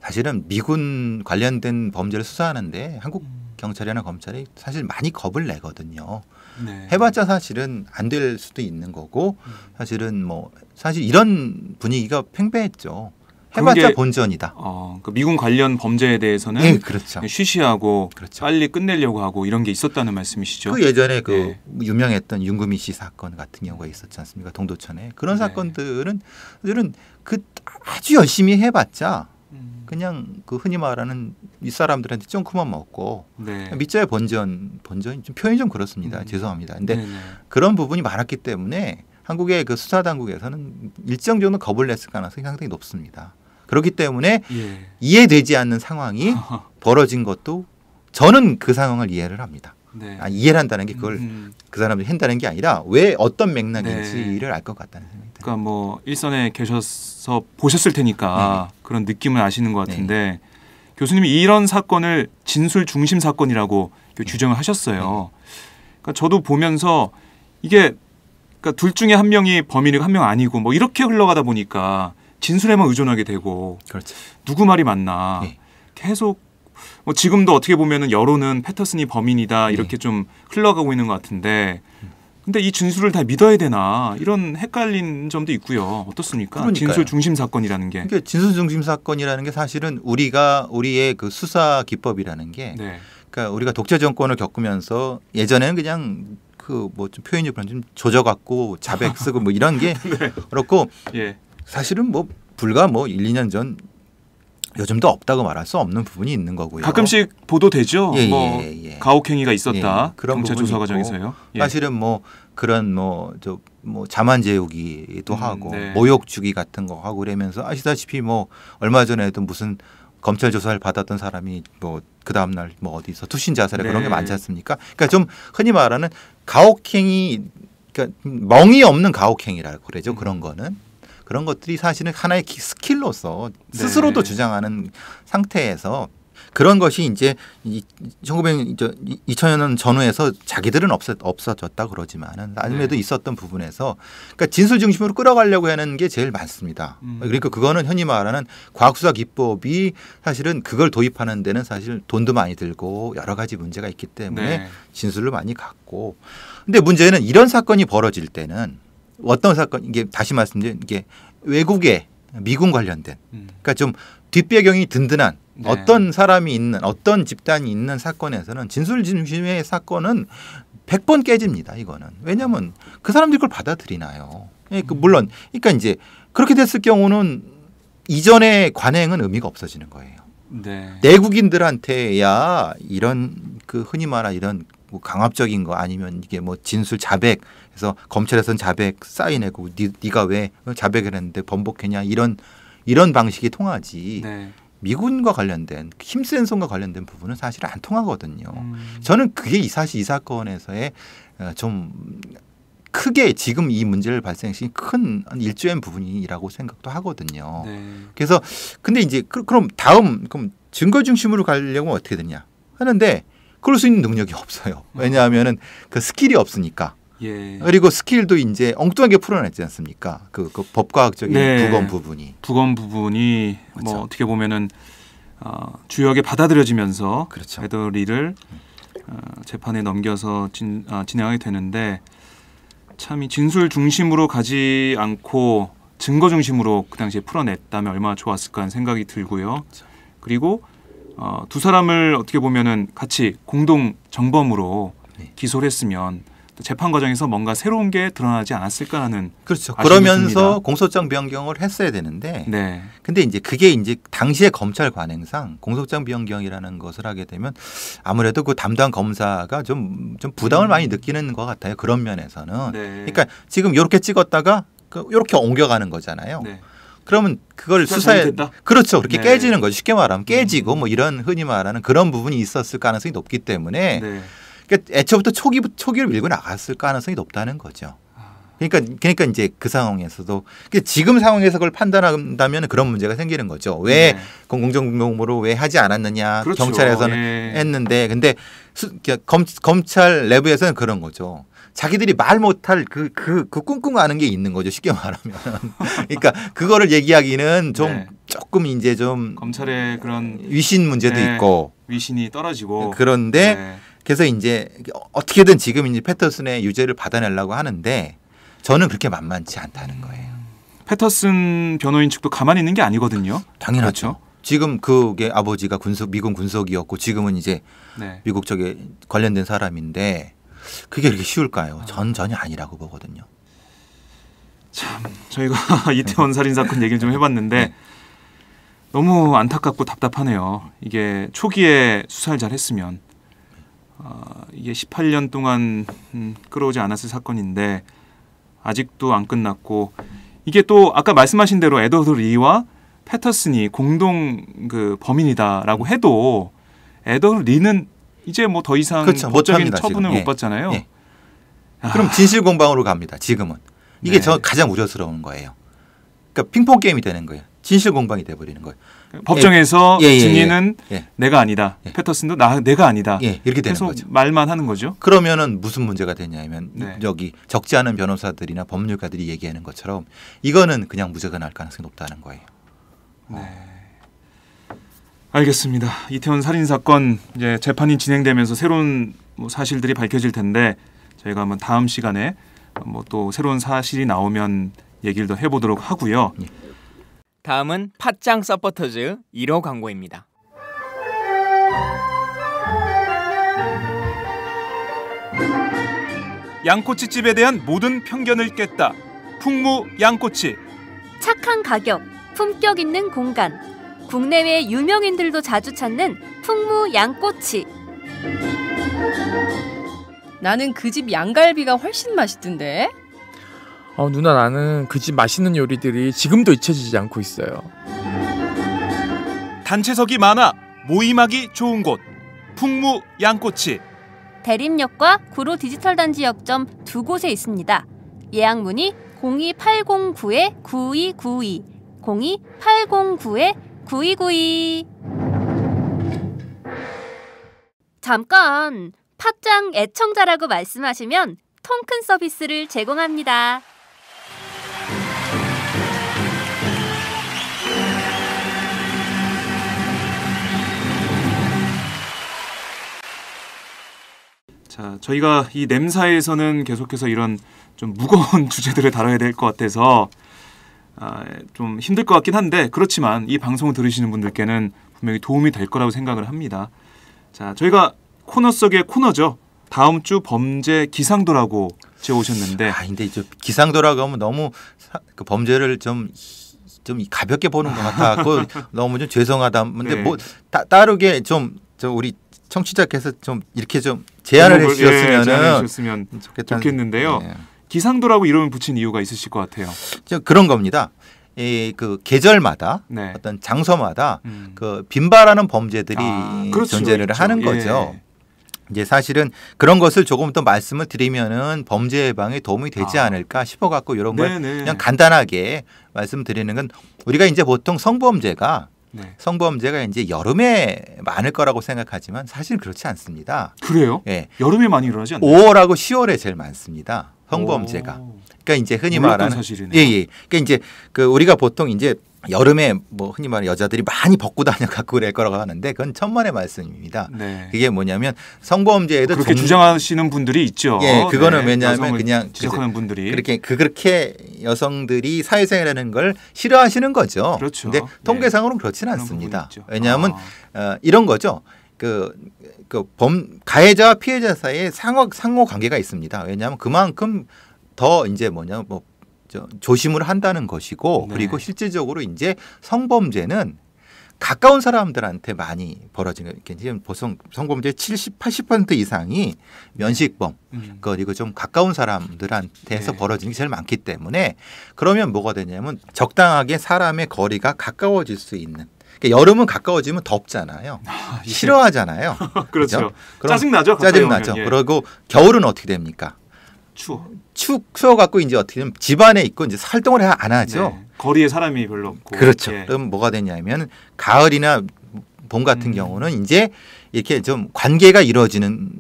사실은 미군 관련된 범죄를 수사하는데 한국 경찰이나 검찰이 사실 많이 겁을 내거든요. 네. 해봤자 사실은 안 될 수도 있는 거고 사실은 뭐 사실 이런 분위기가 팽배했죠. 해봤자 본전이다. 그 미군 관련 범죄에 대해서는 네, 그렇죠. 쉬쉬하고 그렇죠. 빨리 끝내려고 하고 이런 게 있었다는 말씀이시죠. 그 예전에 그 네. 유명했던 윤금희 씨 사건 같은 경우가 있었지 않습니까? 동도천에 그런 네. 사건들은 그 아주 열심히 해봤자 그냥 그 흔히 말하는 윗사람들한테 쫑크만 먹고 네. 밑자의 본전이 좀 표현이 좀 그렇습니다. 죄송합니다. 근데 네네. 그런 부분이 많았기 때문에 한국의 그 수사 당국에서는 일정 정도 겁을 냈을 가능성이 상당히 높습니다. 그렇기 때문에 예. 이해되지 않는 상황이 벌어진 것도 저는 그 상황을 이해를 합니다. 네. 이해를 한다는 게 그걸 그 사람들이 한다는 게 아니라 왜 어떤 맥락인지를 네. 알 것 같다는 생각이 듭니다. 그러니까 뭐 일선에 계셔서 보셨을 테니까 그런 느낌을 아시는 것 같은데 교수님이 이런 사건을 진술 중심 사건이라고 규정을 하셨어요. 그러니까 저도 보면서 이게 그러니까 둘 중에 한 명이 범인이고 한 명 아니고 뭐 이렇게 흘러가다 보니까 진술에만 의존하게 되고 그렇죠. 누구 말이 맞나 계속 뭐 지금도 어떻게 보면은 여론은 패터슨이 범인이다 이렇게 좀 흘러가고 있는 것 같은데 근데 이 진술을 다 믿어야 되나 이런 헷갈린 점도 있고요. 어떻습니까? 그러니까요. 진술 중심 사건이라는 게. 그러니까 진술 중심 사건이라는 게 사실은 우리의 그 수사 기법이라는 게 네. 그러니까 우리가 독재 정권을 겪으면서 예전에는 그냥 그 뭐 좀 표현이 그런 좀 조져갖고 자백 쓰고 뭐 이런 게 네. 그렇고 예. 사실은 뭐 불과 뭐 1, 2년 전 요즘도 없다고 말할 수 없는 부분이 있는 거고요. 가끔씩 보도되죠. 예, 뭐 예. 가혹행위가 있었다. 예, 그런 경찰 부분이 조사 있고. 과정에서요. 예. 사실은 뭐 그런 뭐 자만 재우기도 하고 네. 모욕 주기 같은 거 하고 그러면서 아시다시피 뭐 얼마 전에도 무슨 검찰 조사를 받았던 사람이 뭐 그 다음 날 뭐 어디서 투신 자살에 그런 게 많지 않습니까? 그러니까 좀 흔히 말하는 가혹행위, 그러니까 멍이 없는 가혹행위라고 그러죠. 그런 거는. 그런 것들이 사실은 하나의 스킬로서 스스로도 주장하는 상태에서 그런 것이 이제 2000년 전후에서 자기들은 없어졌다 그러지만은 나중에도 있었던 부분에서 그러니까 진술 중심으로 끌어가려고 하는 게 제일 많습니다. 그러니까 그거는 흔히 말하는 과학수사 기법이 사실은 그걸 도입하는 데는 사실 돈도 많이 들고 여러 가지 문제가 있기 때문에 진술을 많이 갖고 근데 문제는 이런 사건이 벌어질 때는 어떤 사건 이게 다시 말씀드리면 이게 외국의 미군 관련된 그러니까 좀 뒷배경이 든든한 어떤 사람이 있는 어떤 집단이 있는 사건에서는 진술 중심의 사건은 100번 깨집니다. 이거는 왜냐하면 그 사람들이 그걸 받아들이나요? 그러니까 물론 그러니까 이제 그렇게 됐을 경우는 이전의 관행은 의미가 없어지는 거예요. 네. 내국인들한테야 이런 그 흔히 말하는 이런 뭐 강압적인 거 아니면 이게 뭐 진술 자백 그래서 검찰에서는 자백 사인해고 네가 왜 자백을 했는데 번복했냐 이런 방식이 통하지 네. 미군과 관련된 힘센 손과 관련된 부분은 사실 안 통하거든요. 저는 그게 사실 이 사건에서의 좀 크게 지금 이 문제를 발생시킨 큰 일조한 부분이라고 생각도 하거든요. 네. 그래서 근데 이제 그럼 다음 그럼 증거 중심으로 가려면 어떻게 되냐 하는데 그럴 수 있는 능력이 없어요. 왜냐하면은 그 스킬이 없으니까. 예. 그리고 스킬도 이제 엉뚱하게 풀어냈지 않습니까? 그 법과학적인 부검 부분이. 부검 부분이 그렇죠. 뭐 어떻게 보면은 주역에 받아들여지면서 그렇죠. 애더리를 재판에 넘겨서 진행하게 되는데 참 이 진술 중심으로 가지 않고 증거 중심으로 그 당시에 풀어냈다면 얼마나 좋았을까 하는 생각이 들고요. 그렇죠. 그리고 두 사람을 어떻게 보면은 같이 공동 정범으로 기소를 했으면 재판 과정에서 뭔가 새로운 게 드러나지 않았을까라는 그렇죠. 아쉬움이 그러면서 듭니다. 공소장 변경을 했어야 되는데 네. 근데 이제 그게 이제 당시의 검찰 관행상 공소장 변경이라는 것을 하게 되면 아무래도 그 담당 검사가 좀 부담을 많이 느끼는 것 같아요. 그런 면에서는. 네. 그러니까 지금 이렇게 찍었다가 이렇게 옮겨가는 거잖아요. 네. 그러면 그걸 수사 수사에 잘못했다? 그렇죠. 그렇게 네. 깨지는 거죠. 쉽게 말하면 깨지고 뭐 이런 흔히 말하는 그런 부분이 있었을 가능성이 높기 때문에 네. 그러니까 애초부터 초기를 밀고 나갔을 가능성이 높다는 거죠. 그러니까 이제 그 상황에서도 지금 상황에서 그걸 판단한다면 그런 문제가 생기는 거죠. 왜 공정공무로 왜 하지 않았느냐. 그렇죠. 경찰에서는 했는데 근데 검찰 내부에서는 그런 거죠. 자기들이 말 못할 그 꿍꿍하는 게 있는 거죠. 쉽게 말하면. 그러니까 그거를 얘기하기는 좀 조금 이제 좀 검찰의 그런 위신 문제도 있고 위신이 떨어지고 그런데 네. 그래서 이제 어떻게든 지금 이제 패터슨의 유죄를 받아내려고 하는데 저는 그렇게 만만치 않다는 거예요. 패터슨 변호인 측도 가만히 있는 게 아니거든요. 당연하죠. 그렇죠? 지금 그게 아버지가 미군 군속이었고 지금은 이제 네. 미국 쪽에 관련된 사람인데 그게 그렇게 쉬울까요? 전혀 아니라고 보거든요. 참 저희가 이태원 살인 사건 얘기를 좀 해봤는데 너무 안타깝고 답답하네요. 이게 초기에 수사를 잘 했으면 이게 18년 동안 끌어오지 않았을 사건인데 아직도 안 끝났고 이게 또 아까 말씀하신 대로 에드워드 리와 패터슨이 공동 그 범인이다라고 해도 에드워드 리는 이제 뭐 더 이상 그렇죠. 법적인 못합니다, 처분을 지금. 못 받잖아요. 예. 그럼 진실 공방으로 갑니다. 지금은 이게 네. 저 가장 우려스러운 거예요. 그러니까 핑퐁 게임이 되는 거예요. 진실 공방이 돼버리는 거예요. 법정에서 예. 증인은 예. 내가 아니다. 예. 패터슨도 내가 아니다. 예, 이렇게 되는 계속 거죠. 말만 하는 거죠. 그러면은 무슨 문제가 되냐면 네. 여기 적지 않은 변호사들이나 법률가들이 얘기하는 것처럼 이거는 그냥 무죄가 날 가능성이 높다는 거예요. 알겠습니다. 이태원 살인 사건 이제 재판이 진행되면서 새로운 뭐 사실들이 밝혀질 텐데 저희가 한번 다음 시간에 뭐 또 새로운 사실이 나오면 얘기를 더 해보도록 하고요. 다음은 팟짱 서포터즈 1호 광고입니다. 양꼬치집에 대한 모든 편견을 깼다. 풍무 양꼬치. 착한 가격, 품격 있는 공간. 국내외 유명인들도 자주 찾는 풍무 양꼬치. 나는 그 집 양갈비가 훨씬 맛있던데. 누나 나는 그 집 맛있는 요리들이 지금도 잊혀지지 않고 있어요. 단체석이 많아 모임하기 좋은 곳. 풍무 양꼬치. 대림역과 구로 디지털 단지 역점 두 곳에 있습니다. 예약 문의 02809-9292, 02809-9292. 잠깐, 팟짱 애청자라고 말씀하시면 통큰 서비스를 제공합니다. 자, 저희가 이 냄사에서는 계속해서 이런 좀 무거운 주제들을 다뤄야 될 것 같아서 좀 힘들 것 같긴 한데 그렇지만 이 방송을 들으시는 분들께는 분명히 도움이 될 거라고 생각을 합니다. 자, 저희가 코너 속의 코너죠. 다음 주 범죄 기상도라고 제오셨는데 근데 이제 기상도라고 하면 너무 그 범죄를 좀 가볍게 보는 것 같아고 너무 좀 죄송하다. 근데 네. 뭐 따르게 좀 우리 청취자께서 좀 이렇게 좀 제안을 해주셨으면 좋겠는데요. 네. 기상도라고 이름을 붙인 이유가 있으실 것 같아요. 그런 겁니다. 그 계절마다 네. 어떤 장소마다 그 빈발하는 범죄들이 그렇죠, 존재를 그렇죠. 하는 거죠. 이제 사실은 그런 것을 조금 더 말씀을 드리면은 범죄 예방에 도움이 되지 않을까 싶어갖고 이런 걸 그냥 간단하게 말씀드리는 건 우리가 이제 보통 성범죄가 이제 여름에 많을 거라고 생각하지만 사실 그렇지 않습니다. 그래요? 예. 여름에 많이 일어나지 않나요? 5월하고 10월에 제일 많습니다. 성범죄가. 그러니까 이제 흔히 말하는 사실이네요. 예. 그러니까 이제 그 우리가 보통 이제 여름에 뭐 흔히 말하는 여자들이 많이 벗고 다녀 갖고 그럴 거라고 하는데 그건 천만의 말씀입니다. 네. 그게 뭐냐면 성범죄에도 그렇게 주장하시는 분들이 있죠. 예, 그거는 왜냐하면 그냥 지적하는 분들이 그렇게 여성들이 사회생활하는 걸 싫어하시는 거죠. 그렇죠. 근데 통계상으로는 그렇지는 않습니다. 왜냐하면 이런 거죠. 가해자와 피해자 사이에 상호 관계가 있습니다. 왜냐하면 그만큼 더 이제 조심을 한다는 것이고 그리고 실질적으로 이제 성범죄는 가까운 사람들한테 많이 벌어지는 지금 보통 성범죄 70-80% 이상이 면식범 그리고 좀 가까운 사람들한테서 벌어지는 게 제일 많기 때문에 그러면 뭐가 되냐면 적당하게 사람의 거리가 가까워질 수 있는 그러니까 여름은 가까워지면 덥잖아요. 싫어하잖아요. 그렇죠. 짜증나죠. 짜증나죠. 그리고 겨울은 어떻게 됩니까? 추워 갖고 이제 어떻게 되면 집 안에 있고 이제 활동을 안 하죠. 네. 거리에 사람이 별로 없고. 그렇죠. 그럼 뭐가 되냐면 가을이나 봄 같은 경우는 이제 이렇게 좀 관계가 이루어지는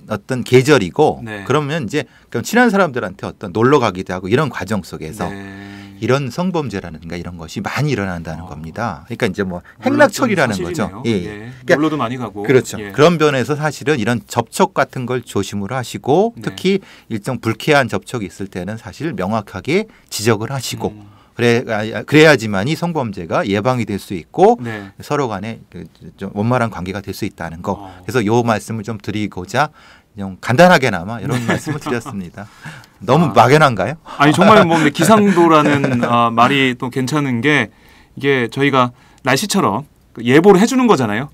어떤 계절이고 그러면 이제 그럼 친한 사람들한테 어떤 놀러 가기도 하고 이런 과정 속에서 이런 성범죄라든가 이런 것이 많이 일어난다는 겁니다. 그러니까 이제 뭐 행락처리라는 거죠. 예. 그러니까 놀러도 많이 가고. 그렇죠. 그런 면에서 사실은 이런 접촉 같은 걸 조심을 하시고 특히 일정 불쾌한 접촉이 있을 때는 사실 명확하게 지적을 하시고 그래야지만이 성범죄가 예방이 될 수 있고 서로 간에 좀 원만한 관계가 될 수 있다는 거. 그래서 이 말씀을 좀 드리고자 좀 간단하게나마 이런 말씀을 드렸습니다. 너무 막연한가요? 아니 정말 뭐 기상도라는 말이 또 괜찮은 게 이게 저희가 날씨처럼 예보를 해주는 거잖아요.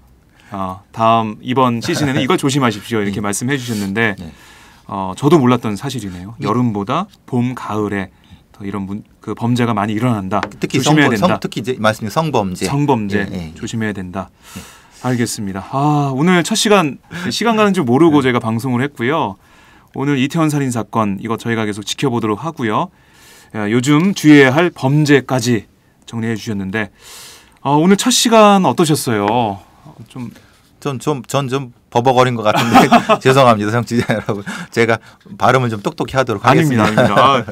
다음 이번 시즌에는 이걸 조심하십시오 이렇게 말씀해 주셨는데 저도 몰랐던 사실이네요. 여름보다 봄, 가을에 더 이런 그 범죄가 많이 일어난다. 특히 조심해야 된다. 특히 이제 말씀인 성범죄. 조심해야 된다. 알겠습니다. 오늘 첫 시간 가는 줄 모르고 저희가 방송을 했고요. 오늘 이태원 살인 사건 이거 저희가 계속 지켜보도록 하고요. 요즘 주의해야 할 범죄까지 정리해 주셨는데 오늘 첫 시간 어떠셨어요? 전 좀 버벅거린 것 같은데 죄송합니다, 청취자 여러분. 제가 발음을 좀 똑똑히 하도록 하겠습니다. 아닙니다.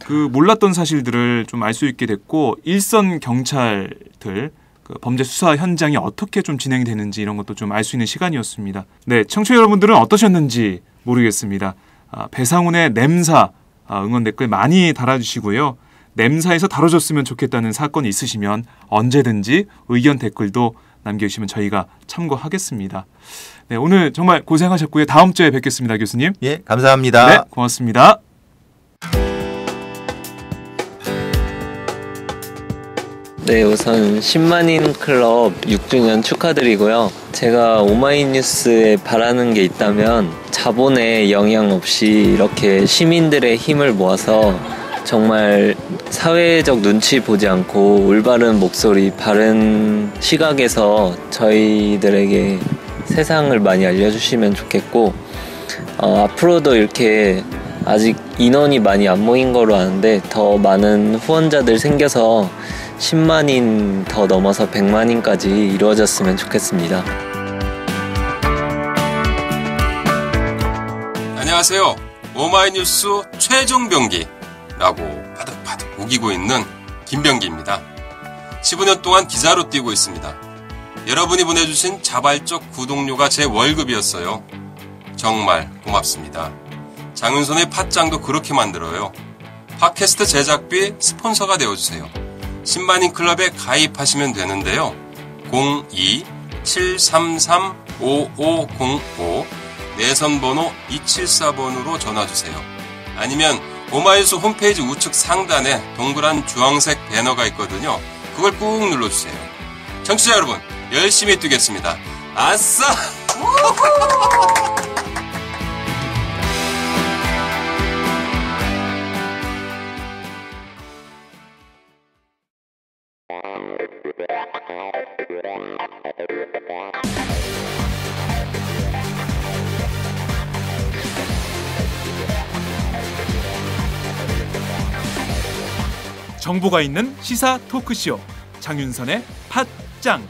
그 몰랐던 사실들을 좀 알 수 있게 됐고 일선 경찰들 그 범죄 수사 현장이 어떻게 좀 진행이 되는지 이런 것도 좀 알 수 있는 시간이었습니다. 네, 청취자 여러분들은 어떠셨는지 모르겠습니다. 배상훈의 냄사 응원 댓글 많이 달아주시고요. 냄사에서 다뤄줬으면 좋겠다는 사건이 있으시면 언제든지 의견 댓글도 남겨주시면 저희가 참고하겠습니다. 네, 오늘 정말 고생하셨고요. 다음 주에 뵙겠습니다, 교수님. 예, 감사합니다. 네, 고맙습니다. 네, 우선 10만인 클럽 6주년 축하드리고요. 제가 오마이뉴스에 바라는 게 있다면 자본의 영향 없이 이렇게 시민들의 힘을 모아서 정말 사회적 눈치 보지 않고 올바른 목소리, 바른 시각에서 저희들에게 세상을 많이 알려주시면 좋겠고 앞으로도 이렇게 아직 인원이 많이 안 모인 거로 아는데 더 많은 후원자들 생겨서 10만인 더 넘어서 100만인까지 이루어졌으면 좋겠습니다. 안녕하세요. 오마이뉴스 최종병기라고 바득바득 우기고 있는 김병기입니다. 15년 동안 기자로 뛰고 있습니다. 여러분이 보내주신 자발적 구독료가 제 월급이었어요. 정말 고맙습니다. 장윤선의 팟짱도 그렇게 만들어요. 팟캐스트 제작비 스폰서가 되어주세요. 10만인 클럽에 가입하시면 되는데요. 02-733-5505 내선번호 274번으로 전화주세요. 아니면 오마이뉴스 홈페이지 우측 상단에 동그란 주황색 배너가 있거든요. 그걸 꾹 눌러주세요. 청취자 여러분, 열심히 뛰겠습니다. 아싸! 정보가 있는 시사 토크쇼 장윤선의 팟짱.